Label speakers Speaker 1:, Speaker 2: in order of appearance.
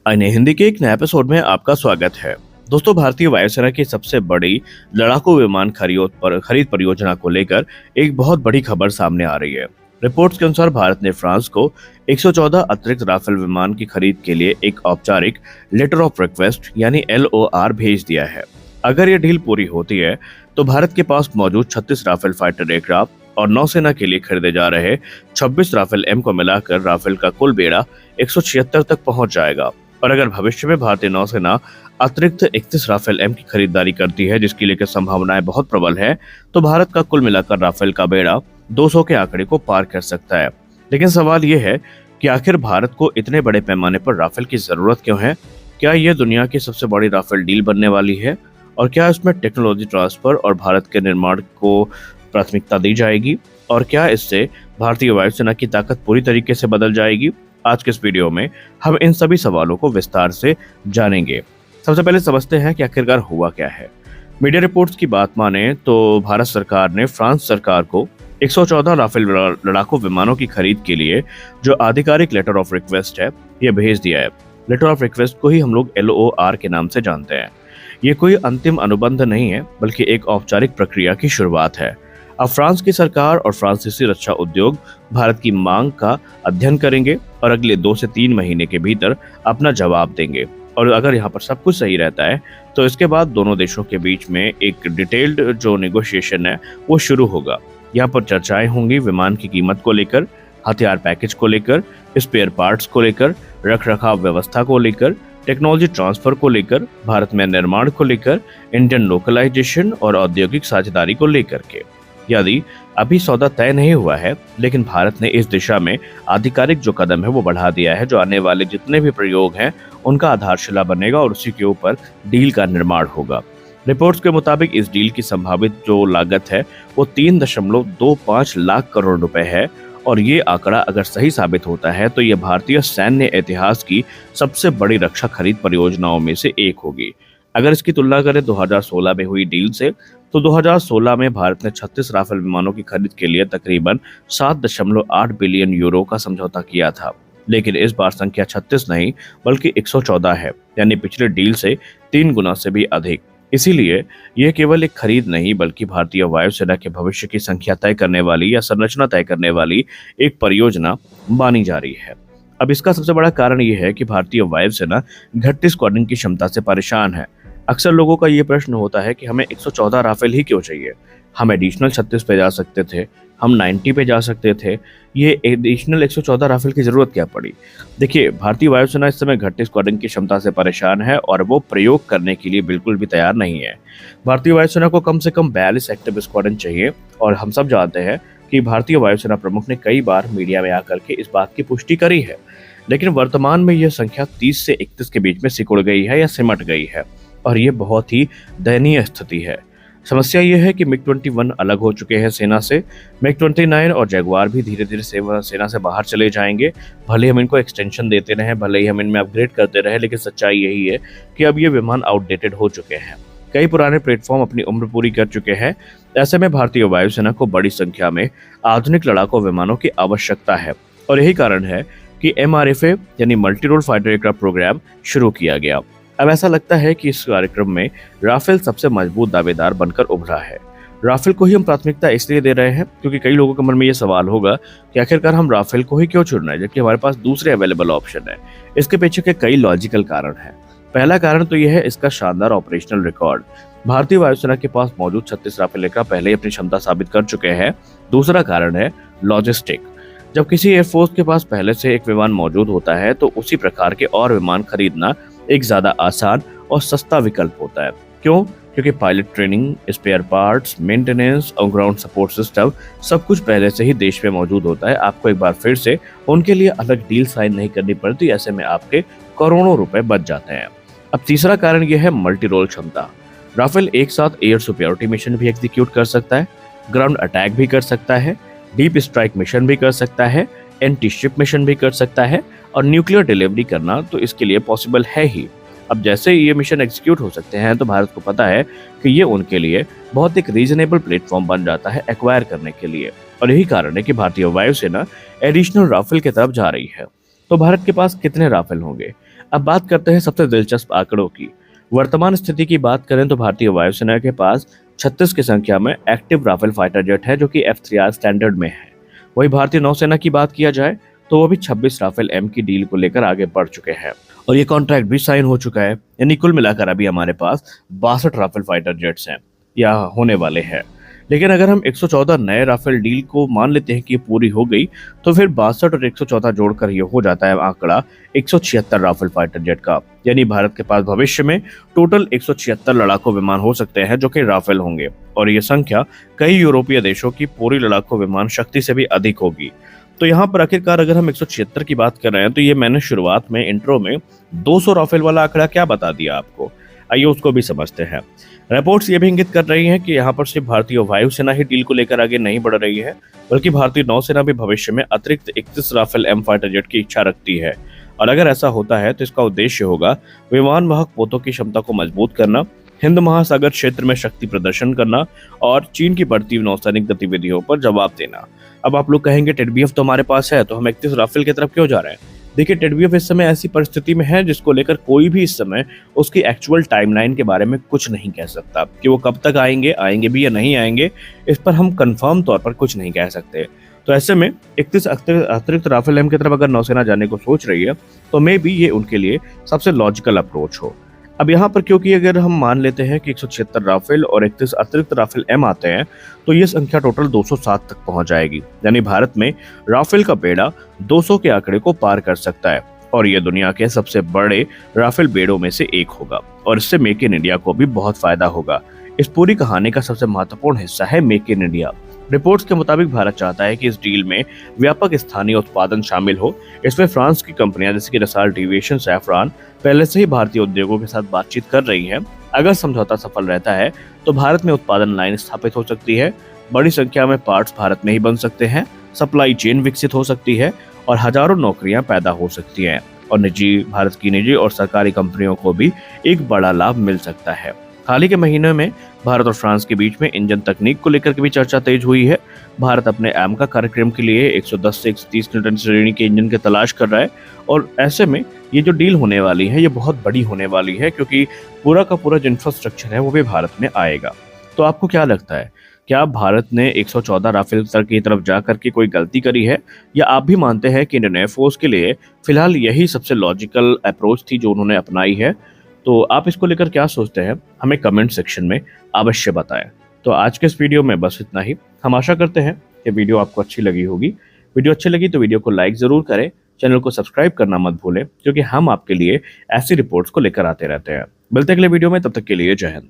Speaker 1: अन्य हिंदी के एक नए एपिसोड में आपका स्वागत है। दोस्तों, भारतीय वायुसेना की सबसे बड़ी लड़ाकू विमान खरीद परियोजना को लेकर एक बहुत बड़ी खबर सामने आ रही है। रिपोर्ट्स के अनुसार भारत ने फ्रांस को 114 अतिरिक्त राफेल विमान की खरीद के लिए एक औपचारिक लेटर ऑफ रिक्वेस्ट यानी LOR भेज दिया है। अगर ये डील पूरी होती है तो भारत के पास मौजूद 36 राफेल फाइटर एयरक्राफ्ट और नौसेना के लिए खरीदे जा रहे 26 राफेल M को मिलाकर राफेल का कुल बेड़ा 176 तक पहुंच जाएगा। और अगर भविष्य में भारतीय नौसेना अतिरिक्त 31 राफेल M की खरीदारी करती है, जिसकी लेकर संभावनाएं बहुत प्रबल है, तो भारत का कुल मिलाकर राफेल का बेड़ा 200 के आंकड़े को पार कर सकता है। लेकिन सवाल यह है कि आखिर भारत को इतने बड़े पैमाने पर राफेल की जरूरत क्यों है? क्या यह दुनिया की सबसे बड़ी राफेल डील बनने वाली है? और क्या इसमें टेक्नोलॉजी ट्रांसफर और भारत के निर्माण को प्राथमिकता दी जाएगी? और क्या इससे भारतीय वायुसेना की ताकत पूरी तरीके से बदल जाएगी? आज के इस वीडियो में हम इन सभी सवालों को विस्तार से जानेंगे। सबसे पहले समझते हैं कि आखिरकार हुआ क्या है। मीडिया रिपोर्ट्स की बात माने तो भारत सरकार ने फ्रांस सरकार को 114 राफेल लड़ाकू विमानों की खरीद के लिए जो आधिकारिक लेटर ऑफ रिक्वेस्ट है, ये भेज दिया है। लेटर ऑफ रिक्वेस्ट को ही हम लोग LOR के नाम से जानते हैं। ये कोई अंतिम अनुबंध नहीं है, बल्कि एक औपचारिक प्रक्रिया की शुरुआत है। अब फ्रांस की सरकार और फ्रांसीसी रक्षा उद्योग भारत की मांग का अध्ययन करेंगे और अगले 2 से 3 महीने के भीतर अपना जवाब देंगे। और अगर यहाँ पर सब कुछ सही रहता है तो इसके बाद दोनों देशों के बीच में एक डिटेल्ड जो नेगोशिएशन है वो शुरू होगा। यहाँ पर चर्चाएं होंगी विमान की कीमत को लेकर, हथियार पैकेज को लेकर, स्पेयर पार्ट्स को लेकर, रख रखाव व्यवस्था को लेकर, टेक्नोलॉजी ट्रांसफर को लेकर, भारत में निर्माण को लेकर, इंडियन लोकलाइजेशन और औद्योगिक साझेदारी को लेकर के। यदि अभी सौदा तय नहीं हुआ है, लेकिन भारत ने इस दिशा में आधिकारिक जो कदम है वो बढ़ा दिया है, जो आने वाले जितने भी प्रयोग हैं उनका आधारशिला बनेगा और उसी के ऊपर डील का निर्माण होगा। रिपोर्ट्स के मुताबिक इस डील की संभावित जो लागत है वो 3.25 लाख करोड़ रुपए है। और ये आंकड़ा अगर सही साबित होता है तो ये भारतीय सैन्य इतिहास की सबसे बड़ी रक्षा खरीद परियोजनाओं में से एक होगी। अगर इसकी तुलना करें 2016 में हुई डील से, तो 2016 में भारत ने 36 राफेल विमानों की खरीद के लिए तकरीबन 7.8 बिलियन यूरो का समझौता किया था। लेकिन इस बार संख्या 36 नहीं बल्कि 114 है, यानी पिछले डील से 3 गुना से भी अधिक। इसीलिए यह केवल एक खरीद नहीं बल्कि भारतीय वायुसेना के भविष्य की संख्या तय करने वाली या संरचना तय करने वाली एक परियोजना मानी जा रही है। अब इसका सबसे बड़ा कारण यह है कि भारतीय वायुसेना घटती स्क्वाड्रन की क्षमता से परेशान है। अक्सर लोगों का ये प्रश्न होता है कि हमें 114 राफेल ही क्यों चाहिए? हम एडिशनल 36 पे जा सकते थे, हम 90 पे जा सकते थे, ये एडिशनल 114 राफेल की जरूरत क्या पड़ी? देखिए, भारतीय वायुसेना इस समय घटती स्क्वाड्रन की क्षमता से परेशान है और वो प्रयोग करने के लिए बिल्कुल भी तैयार नहीं है। भारतीय वायुसेना को कम से कम 42 एक्टिव स्क्वाड्रन चाहिए। और हम सब जानते हैं कि भारतीय वायुसेना प्रमुख ने कई बार मीडिया में आकर के इस बात की पुष्टि करी है, लेकिन वर्तमान में यह संख्या 30 से 31 के बीच में सिकुड़ गई है या सिमट गई है। और ये बहुत ही दयनीय स्थिति है। समस्या यह है कि MiG-21 अलग हो चुके हैं सेना से। MiG-29 और जैगुआर भी धीरे धीरे सेना से बाहर चले जाएंगे। भले हम इनको एक्सटेंशन देते रहे, भले ही हम इनमें अपग्रेड करते रहे, लेकिन सच्चाई यही है कि अब ये विमान आउटडेटेड हो चुके हैं। कई पुराने प्लेटफॉर्म अपनी उम्र पूरी कर चुके हैं। ऐसे में भारतीय वायुसेना को बड़ी संख्या में आधुनिक लड़ाकू विमानों की आवश्यकता है और यही कारण है कि MRFA यानी multi role fighter aircraft programme शुरू किया गया। अब ऐसा लगता है कि इस कार्यक्रम में राफेल सबसे मजबूत दावेदार बनकर उभरा है। राफेल को ही हम प्राथमिकता इसलिए दे रहे हैं क्योंकि कई लोगों के मन में ये सवाल होगा कि आखिरकार हम राफेल को ही क्यों चुन रहे हैं जबकि हमारे पास दूसरे अवेलेबल ऑप्शन है। इसके पीछे के कई लॉजिकल कारण हैं। पहला कारण तो यह है इसका शानदार ऑपरेशनल रिकॉर्ड। भारतीय वायुसेना के पास मौजूद 36 राफेल एयरक्राफ्ट पहले ही अपनी क्षमता साबित कर चुके हैं। दूसरा कारण है लॉजिस्टिक। जब किसी एयरफोर्स के पास पहले से एक विमान मौजूद होता है तो उसी प्रकार के और विमान खरीदना एक ज्यादा आसान और सस्ता विकल्प होता है। क्यों? क्योंकि pilot training, spare parts, maintenance और ग्राउंड सपोर्ट सिस्टम सब कुछ पहले से ही देश में मौजूद होता है। आपको एक बार फिर से उनके लिए अलग डील साइन नहीं करनी पड़ती। ऐसे में आपके करोड़ों रुपए बच जाते हैं। अब तीसरा कारण यह है मल्टी रोल क्षमता। राफेल एक साथ एयर सुपीरियरिटी मिशन भी एग्जीक्यूट कर सकता है, ग्राउंड अटैक भी कर सकता है, डीप स्ट्राइक मिशन भी कर सकता है, एंटी शिप मिशन भी कर सकता है और न्यूक्लियर डिलीवरी करना तो इसके लिए पॉसिबल है ही। अब जैसे ही ये मिशन एग्जीक्यूट हो सकते हैं तो भारत को पता है कि ये उनके लिए बहुत एक रीजनेबल प्लेटफॉर्म बन जाता है एक्वायर करने के लिए। और यही कारण है कि भारतीय वायुसेना एडिशनल राफेल की तरफ जा रही है। तो भारत के पास कितने राफेल होंगे? अब बात करते हैं सबसे दिलचस्प आंकड़ों की। वर्तमान स्थिति की बात करें तो भारतीय वायुसेना के पास 36 की संख्या में एक्टिव राफेल फाइटर जेट है, जो कि F3R स्टैंडर्ड में है। वही भारतीय नौसेना की बात किया जाए तो वो भी 26 राफेल एम की डील को लेकर आगे बढ़ चुके हैं और ये कॉन्ट्रैक्ट भी साइन हो चुका है। यानी कुल मिलाकर अभी हमारे पास 62 राफेल फाइटर जेट्स हैं या होने वाले हैं। लेकिन अगर हम 114 नए राफेल डील को मान लेते हैं कि ये पूरी हो गई, तो फिर 62 और 114 जोड़कर ये हो जाता है आंकड़ा 176 राफेल फाइटर जेट का। यानी भारत के पास भविष्य में टोटल 176 लड़ाकू विमान हो सकते हैं जो कि राफेल होंगे, और ये संख्या कई यूरोपीय देशों की पूरी लड़ाकू विमान शक्ति से भी अधिक होगी। तो यहाँ पर आखिरकार अगर हम 176 की बात कर रहे हैं, तो ये मैंने शुरुआत में इंट्रो में 200 राफेल वाला आंकड़ा क्या बता दिया आपको, आइए उसको भी समझते हैं। रिपोर्ट्स ये भी इंगित कर रही हैं कि यहाँ पर सिर्फ भारतीय वायुसेना ही डील को लेकर आगे नहीं बढ़ रही है, बल्कि भारतीय नौसेना भी भविष्य में अतिरिक्त 31 राफेल एम फाइटर जेट की इच्छा रखती है। और अगर ऐसा होता है तो इसका उद्देश्य होगा विमान वाहक पोतों की क्षमता को मजबूत करना, हिंद महासागर क्षेत्र में शक्ति प्रदर्शन करना और चीन की बढ़ती नौसैनिक गतिविधियों पर जवाब देना। अब आप लोग कहेंगे टेडबीएफ तो हमारे पास है, तो हम 31 राफेल की तरफ क्यों जा रहे हैं? देखिए, टेडबीएफ इस समय ऐसी परिस्थिति में है जिसको लेकर कोई भी इस समय उसकी एक्चुअल टाइमलाइन के बारे में कुछ नहीं कह सकता कि वो कब तक आएंगे भी या नहीं आएंगे। इस पर हम कंफर्म तौर पर कुछ नहीं कह सकते। तो ऐसे में 31 अतिरिक्त राफेल एम की तरफ अगर नौसेना जाने को सोच रही है, तो मे बी ये उनके लिए सबसे लॉजिकल अप्रोच हो। अब यहाँ पर क्योंकि अगर हम मान लेते हैं कि 176 राफेल और 31 अतिरिक्त राफेल एम आते हैं, तो ये संख्या टोटल 207 तक पहुंच जाएगी। यानी भारत में राफेल का बेड़ा 200 के आंकड़े को पार कर सकता है और ये दुनिया के सबसे बड़े राफेल बेड़ों में से एक होगा, और इससे मेक इन इंडिया को भी बहुत फायदा होगा। इस पूरी कहानी का सबसे महत्वपूर्ण हिस्सा है मेक इन इंडिया। रिपोर्ट्स के मुताबिक भारत चाहता है कि इस डील में व्यापक स्थानीय उत्पादन शामिल हो। इसमें फ्रांस की कंपनियां जैसे कि डसाल्ट एविएशन, सैफरॉन पहले से ही भारतीय उद्योगों के साथ बातचीत कर रही हैं। अगर समझौता सफल रहता है तो भारत में उत्पादन लाइन स्थापित हो सकती है, बड़ी संख्या में पार्ट्स भारत में ही बन सकते हैं, सप्लाई चेन विकसित हो सकती है और हजारों नौकरियां पैदा हो सकती हैं, और भारत की निजी और सरकारी कंपनियों को भी एक बड़ा लाभ मिल सकता है। हाल ही के महीनों में भारत और फ्रांस के बीच में इंजन तकनीक को लेकर के भी चर्चा तेज हुई है। भारत अपने एमका कार्यक्रम के लिए 110 से 130 न्यूटन श्रेणी के इंजन की तलाश कर रहा है, और ऐसे में ये जो डील होने वाली है ये बहुत बड़ी होने वाली है, क्योंकि पूरा का पूरा जो इंफ्रास्ट्रक्चर है वो भी भारत में आएगा। तो आपको क्या लगता है, क्या भारत ने 114 राफेल तक की तरफ जाकर के कोई गलती करी है, या आप भी मानते हैं कि इंडियन एयरफोर्स के लिए फिलहाल यही सबसे लॉजिकल अप्रोच थी जो उन्होंने अपनाई है? तो आप इसको लेकर क्या सोचते हैं, हमें कमेंट सेक्शन में अवश्य बताएं। तो आज के इस वीडियो में बस इतना ही। हम आशा करते हैं कि वीडियो आपको अच्छी लगी होगी। वीडियो अच्छी लगी तो वीडियो को लाइक जरूर करें, चैनल को सब्सक्राइब करना मत भूलें, क्योंकि हम आपके लिए ऐसी रिपोर्ट्स को लेकर आते रहते हैं। मिलते हैं अगले वीडियो में, तब तक के लिए जय हिंद।